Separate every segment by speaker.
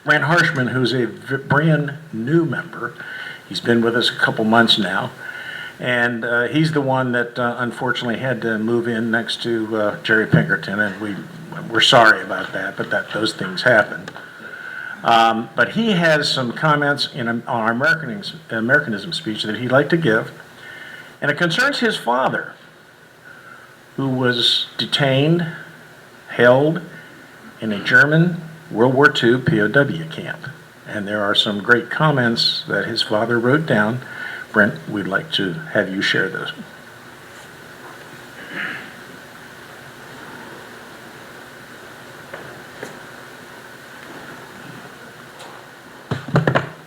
Speaker 1: Brent Harshman, who's a brand new member. He's been with us a couple months now, and he's the one that unfortunately had to move in next to Jerry Pinkerton, and we're sorry about that, but those things happen. But he has some comments on our Americanism speech that he'd like to give, and it concerns his father, who was detained, held in a German World War II POW camp. And there are some great comments that his father wrote down. Brent, we'd like to have you share those.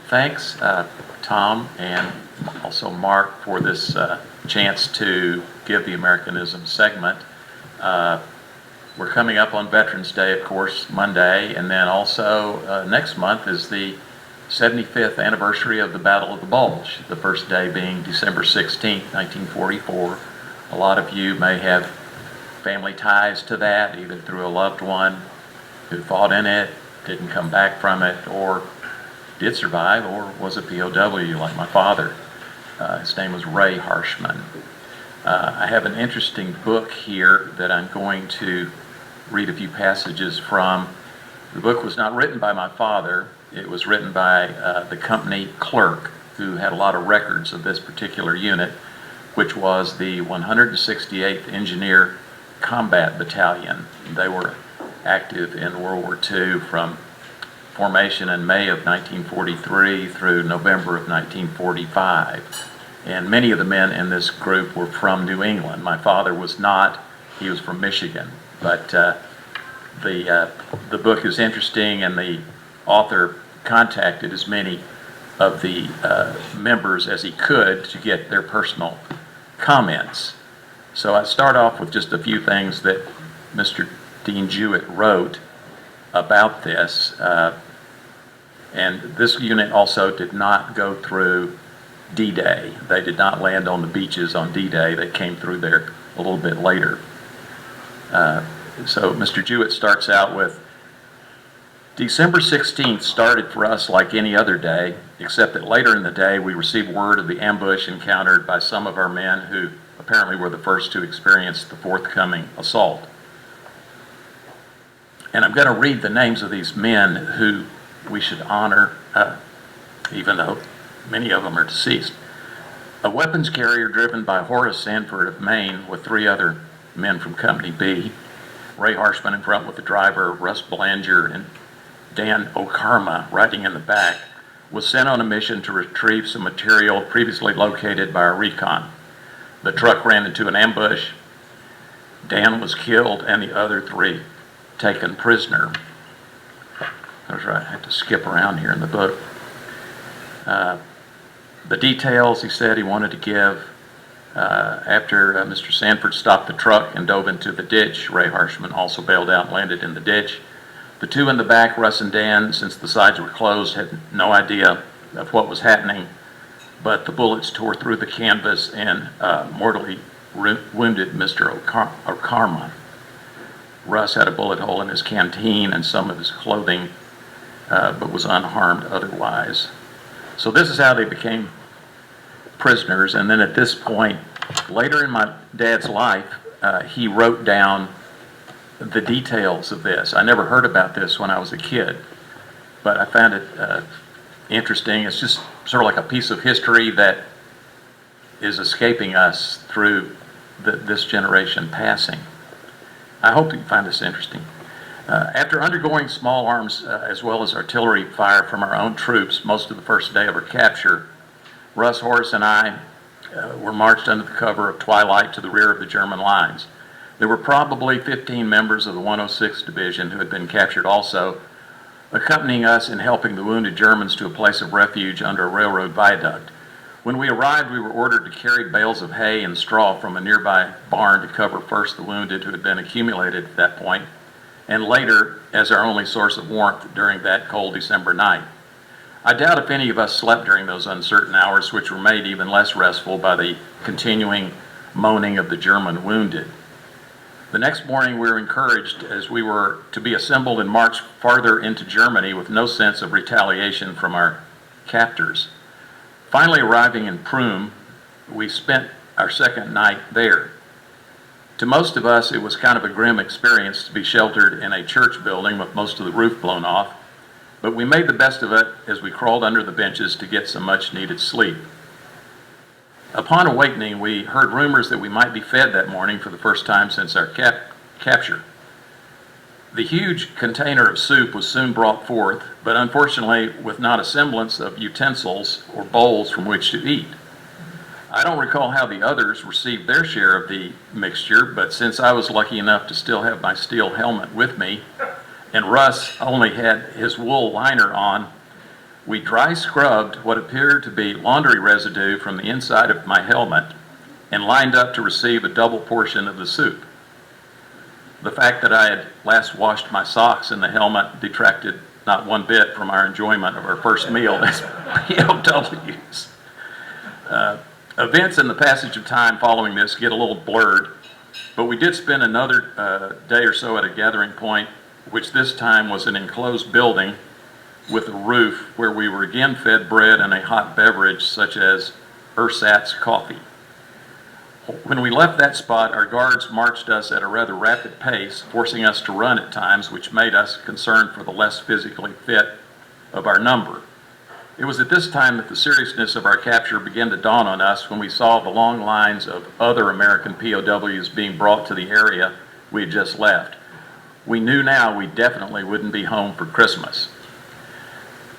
Speaker 2: Thanks, Tom, and also Mark, for this chance to give the Americanism segment. We're coming up on Veterans Day, of course, Monday, and then also next month is the 75th anniversary of the Battle of the Bulge, the first day being December 16th, 1944. A lot of you may have family ties to that, either through a loved one who fought in it, didn't come back from it, or did survive, or was a POW like my father. His name was Ray Harshman. I have an interesting book here that I'm going to read a few passages from. The book was not written by my father. It was written by the company clerk, who had a lot of records of this particular unit, which was the 168th Engineer Combat Battalion. They were active in World War II from formation in May of 1943 through November of 1945. And many of the men in this group were from New England. My father was not. He was from Michigan. But the book is interesting, and the author contacted as many of the members as he could to get their personal comments. So I start off with just a few things that Mr. Dean Jewett wrote about this. And this unit also did not go through D-Day. They did not land on the beaches on D-Day. They came through there a little bit later. So Mr. Jewett starts out with, December 16th started for us like any other day, except that later in the day we received word of the ambush encountered by some of our men who apparently were the first to experience the forthcoming assault. And I'm going to read the names of these men who we should honor, even though many of them are deceased. A weapons carrier driven by Horace Sanford of Maine with 3 other men from Company B, Ray Harshman in front with the driver, Russ Belanger and Dan Okarma riding in the back, was sent on a mission to retrieve some material previously located by our recon. The truck ran into an ambush. Dan was killed and the other 3 taken prisoner. That's right, I had to skip around here in the book. The details he said he wanted to give after Mr. Sanford stopped the truck and dove into the ditch. Ray Harshman also bailed out and landed in the ditch. The 2 in the back, Russ and Dan, since the sides were closed, had no idea of what was happening, but the bullets tore through the canvas and mortally wounded Mr. Okarma. Russ had a bullet hole in his canteen and some of his clothing, but was unharmed otherwise. So this is how they became prisoners. And then at this point, later in my dad's life, he wrote down the details of this. I never heard about this when I was a kid, but I found it interesting. It's just sort of like a piece of history that is escaping us through this generation passing. I hope you find this interesting. After undergoing small arms as well as artillery fire from our own troops most of the first day of our capture, Russ, Horace, and I were marched under the cover of twilight to the rear of the German lines. There were probably 15 members of the 106th Division who had been captured also, accompanying us in helping the wounded Germans to a place of refuge under a railroad viaduct. When we arrived, we were ordered to carry bales of hay and straw from a nearby barn to cover first the wounded who had been accumulated at that point, and later as our only source of warmth during that cold December night. I doubt if any of us slept during those uncertain hours, which were made even less restful by the continuing moaning of the German wounded. The next morning we were encouraged as we were to be assembled and marched farther into Germany with no sense of retaliation from our captors. Finally arriving in Prüm, we spent our second night there. To most of us, it was kind of a grim experience to be sheltered in a church building with most of the roof blown off, but we made the best of it as we crawled under the benches to get some much-needed sleep. Upon awakening, we heard rumors that we might be fed that morning for the first time since our capture. The huge container of soup was soon brought forth, but unfortunately with not a semblance of utensils or bowls from which to eat. I don't recall how the others received their share of the mixture, but since I was lucky enough to still have my steel helmet with me, and Russ only had his wool liner on, we dry scrubbed what appeared to be laundry residue from the inside of my helmet and lined up to receive a double portion of the soup. The fact that I had last washed my socks in the helmet detracted not one bit from our enjoyment of our first meal as POWs. Events in the passage of time following this get a little blurred, but we did spend another day or so at a gathering point, which this time was an enclosed building with a roof where we were again fed bread and a hot beverage such as ersatz coffee. When we left that spot, our guards marched us at a rather rapid pace, forcing us to run at times, which made us concerned for the less physically fit of our number. It was at this time that the seriousness of our capture began to dawn on us when we saw the long lines of other American POWs being brought to the area we had just left. We knew now we definitely wouldn't be home for Christmas.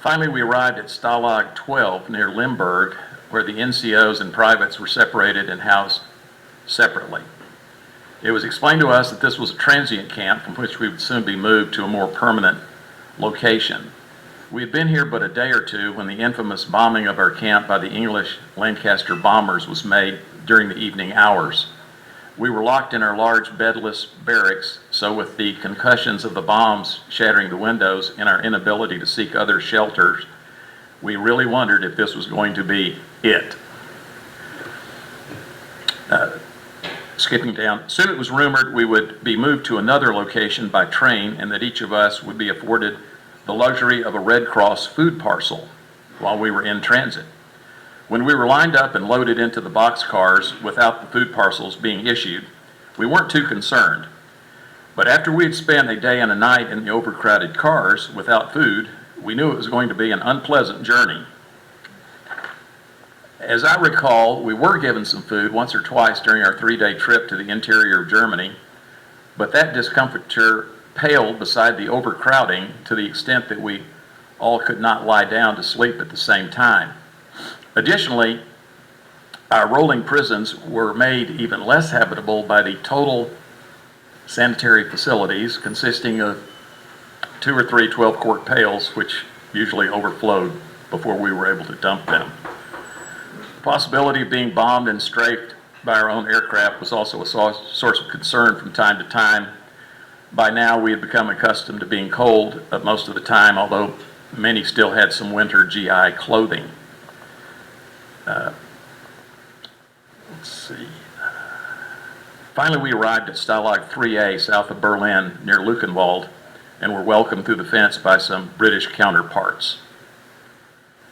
Speaker 2: Finally, we arrived at Stalag 12 near Limburg, where the NCOs and privates were separated and housed separately. It was explained to us that this was a transient camp from which we would soon be moved to a more permanent location. We had been here but a day or two when the infamous bombing of our camp by the English Lancaster bombers was made during the evening hours. We were locked in our large bedless barracks, so with the concussions of the bombs shattering the windows and our inability to seek other shelters, we really wondered if this was going to be it. Skipping down, soon it was rumored we would be moved to another location by train and that each of us would be afforded the luxury of a Red Cross food parcel while we were in transit. When we were lined up and loaded into the boxcars without the food parcels being issued, we weren't too concerned. But after we had spent a day and a night in the overcrowded cars without food, we knew it was going to be an unpleasant journey. As I recall, we were given some food once or twice during our 3-day trip to the interior of Germany, but that discomfiture paled beside the overcrowding to the extent that we all could not lie down to sleep at the same time. Additionally, our rolling prisons were made even less habitable by the total sanitary facilities consisting of 2 or 3 12-quart pails, which usually overflowed before we were able to dump them. The possibility of being bombed and strafed by our own aircraft was also a source of concern from time to time. By now, we had become accustomed to being cold most of the time, although many still had some winter GI clothing. Let's see. Finally, we arrived at Stalag 3A south of Berlin near Luckenwald and were welcomed through the fence by some British counterparts.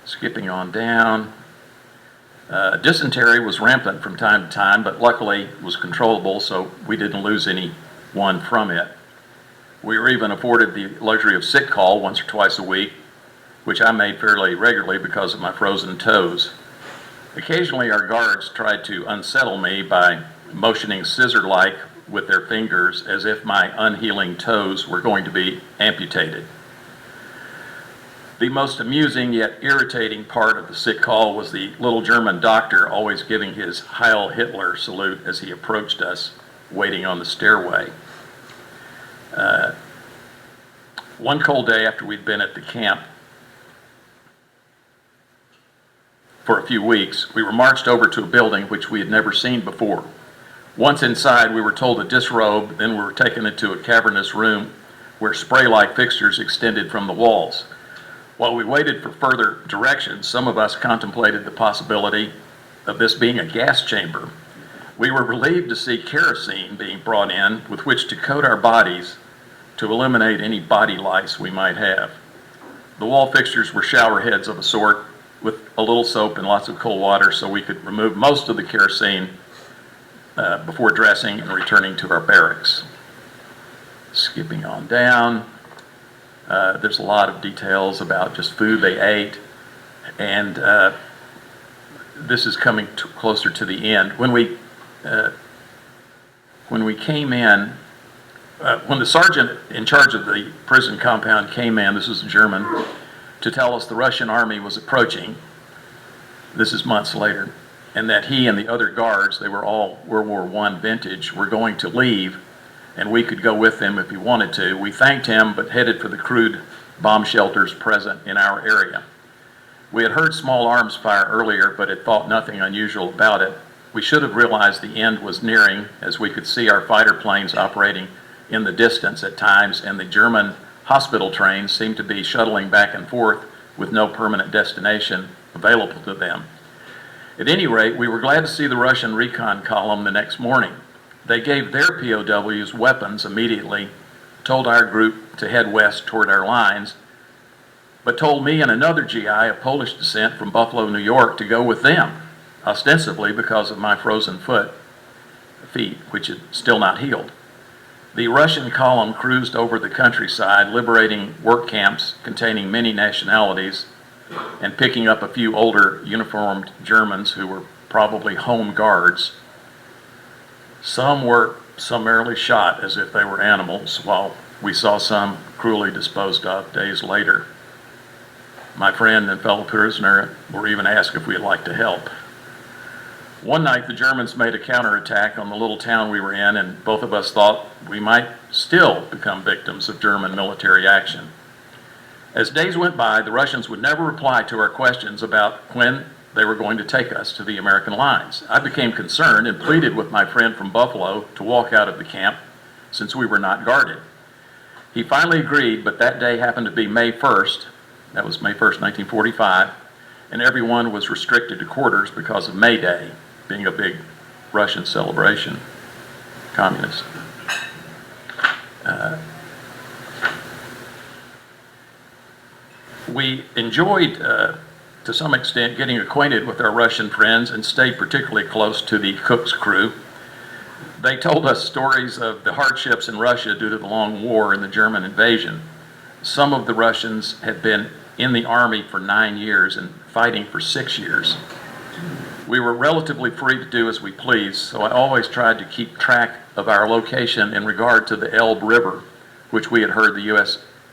Speaker 2: Skipping on down. Dysentery was rampant from time to time, but luckily it was controllable, so we didn't lose anyone from it. We were even afforded the luxury of sick call once or twice a week, which I made fairly regularly because of my frozen toes. Occasionally, our guards tried to unsettle me by motioning scissor-like with their fingers as if my unhealing toes were going to be amputated. The most amusing yet irritating part of the sick call was the little German doctor always giving his Heil Hitler salute as he approached us, waiting on the stairway. One cold day after we'd been at the camp for a few weeks, we were marched over to a building which we had never seen before. Once inside, we were told to disrobe, then we were taken into a cavernous room where spray-like fixtures extended from the walls. While we waited for further directions, some of us contemplated the possibility of this being a gas chamber. We were relieved to see kerosene being brought in with which to coat our bodies to eliminate any body lice we might have. The wall fixtures were shower heads of a sort with a little soap and lots of cold water so we could remove most of the kerosene before dressing and returning to our barracks. Skipping on down, there's a lot of details about just food they ate, and this is coming closer to the end. When we came in, when the sergeant in charge of the prison compound came in, this was a German, to tell us the Russian army was approaching, this is months later, and that he and the other guards, they were all World War I vintage, were going to leave, and we could go with them if we wanted to. We thanked him, but headed for the crude bomb shelters present in our area. We had heard small arms fire earlier, but had thought nothing unusual about it. We should have realized the end was nearing, as we could see our fighter planes operating in the distance at times, and the German hospital trains seemed to be shuttling back and forth with no permanent destination available to them. At any rate, we were glad to see the Russian recon column the next morning. They gave their POWs weapons immediately, told our group to head west toward our lines, but told me and another GI of Polish descent from Buffalo, New York, to go with them, ostensibly because of my frozen feet, which had still not healed. The Russian column cruised over the countryside, liberating work camps containing many nationalities and picking up a few older uniformed Germans who were probably home guards. Some were summarily shot as if they were animals, while we saw some cruelly disposed of days later. My friend and fellow prisoner were even asked if we'd like to help. One night the Germans made a counterattack on the little town we were in, and both of us thought we might still become victims of German military action. As days went by, the Russians would never reply to our questions about when they were going to take us to the American lines. I became concerned and pleaded with my friend from Buffalo to walk out of the camp since we were not guarded. He finally agreed, but that day happened to be May 1st, that was May 1st, 1945, and everyone was restricted to quarters because of May Day, being a big Russian celebration, communist. We enjoyed, to some extent, getting acquainted with our Russian friends and stayed particularly close to the cook's crew. They told us stories of the hardships in Russia due to the long war and the German invasion. Some of the Russians had been in the army for 9 years and fighting for 6 years. We were relatively free to do as we pleased, so I always tried to keep track of our location in regard to the Elbe River, which we had heard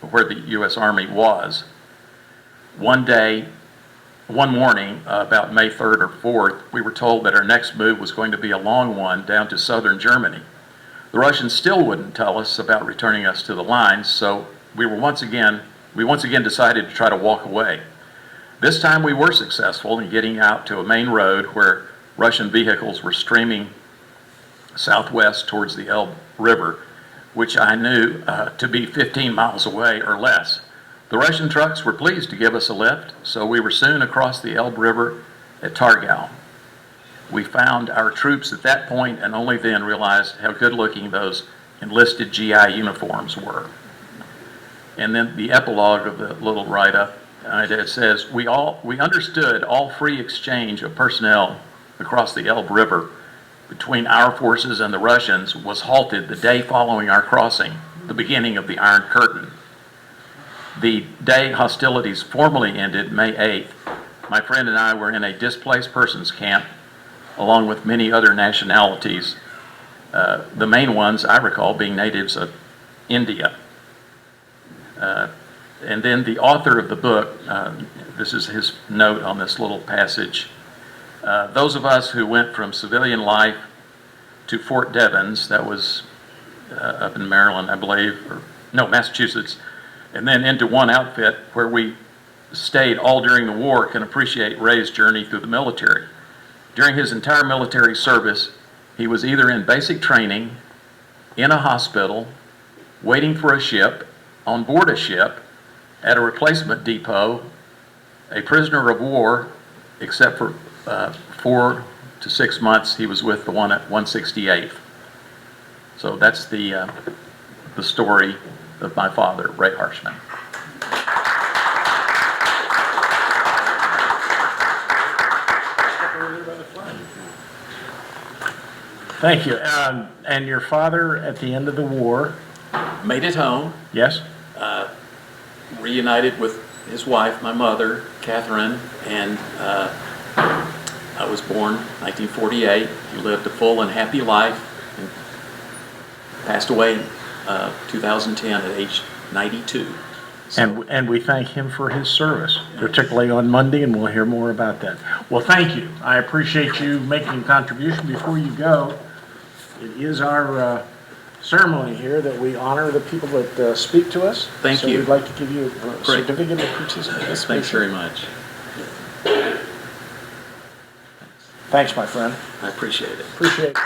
Speaker 2: where the U.S. Army was. One morning, about May 3rd or 4th, we were told that our next move was going to be a long one down to southern Germany. The Russians still wouldn't tell us about returning us to the lines, so we once again decided to try to walk away. This time we were successful in getting out to a main road where Russian vehicles were streaming southwest towards the Elbe River, which I knew to be 15 miles away or less. The Russian trucks were pleased to give us a lift, so we were soon across the Elbe River at Targau. We found our troops at that point and only then realized how good-looking those enlisted GI uniforms were. And then the epilogue of the little write-up, it says, we understood all free exchange of personnel across the Elbe River between our forces and the Russians was halted the day following our crossing, the beginning of the Iron Curtain. The day hostilities formally ended, May 8th, my friend and I were in a displaced persons camp along with many other nationalities, the main ones I recall being natives of India. And then the author of the book, this is his note on this little passage. Those of us who went from civilian life to Fort Devens, that was up in Maryland, I believe, Massachusetts, and then into one outfit where we stayed all during the war, can appreciate Ray's journey through the military. During his entire military service, he was either in basic training, in a hospital, waiting for a ship, on board a ship, at a replacement depot, a prisoner of war, except for 4 to 6 months, he was with the one at 168th. So that's the story of my father, Ray Harshman.
Speaker 1: Thank you. And your father, at the end of the war,
Speaker 2: Made it home,
Speaker 1: yes?
Speaker 2: reunited with his wife, my mother, Catherine, and I was born 1948. He lived a full and happy life and passed away in 2010 at age 92. So,
Speaker 1: And we thank him for his service, particularly on Monday, and we'll hear more about that. Well, thank you. I appreciate you making a contribution. Before you go, it is our ceremony here that we honor the people that speak to us.
Speaker 2: Thank
Speaker 1: so
Speaker 2: you.
Speaker 1: we'd like to give you a certificate of participation.
Speaker 2: thanks very much.
Speaker 1: Thanks, my friend.
Speaker 2: I appreciate it.
Speaker 1: Appreciate it.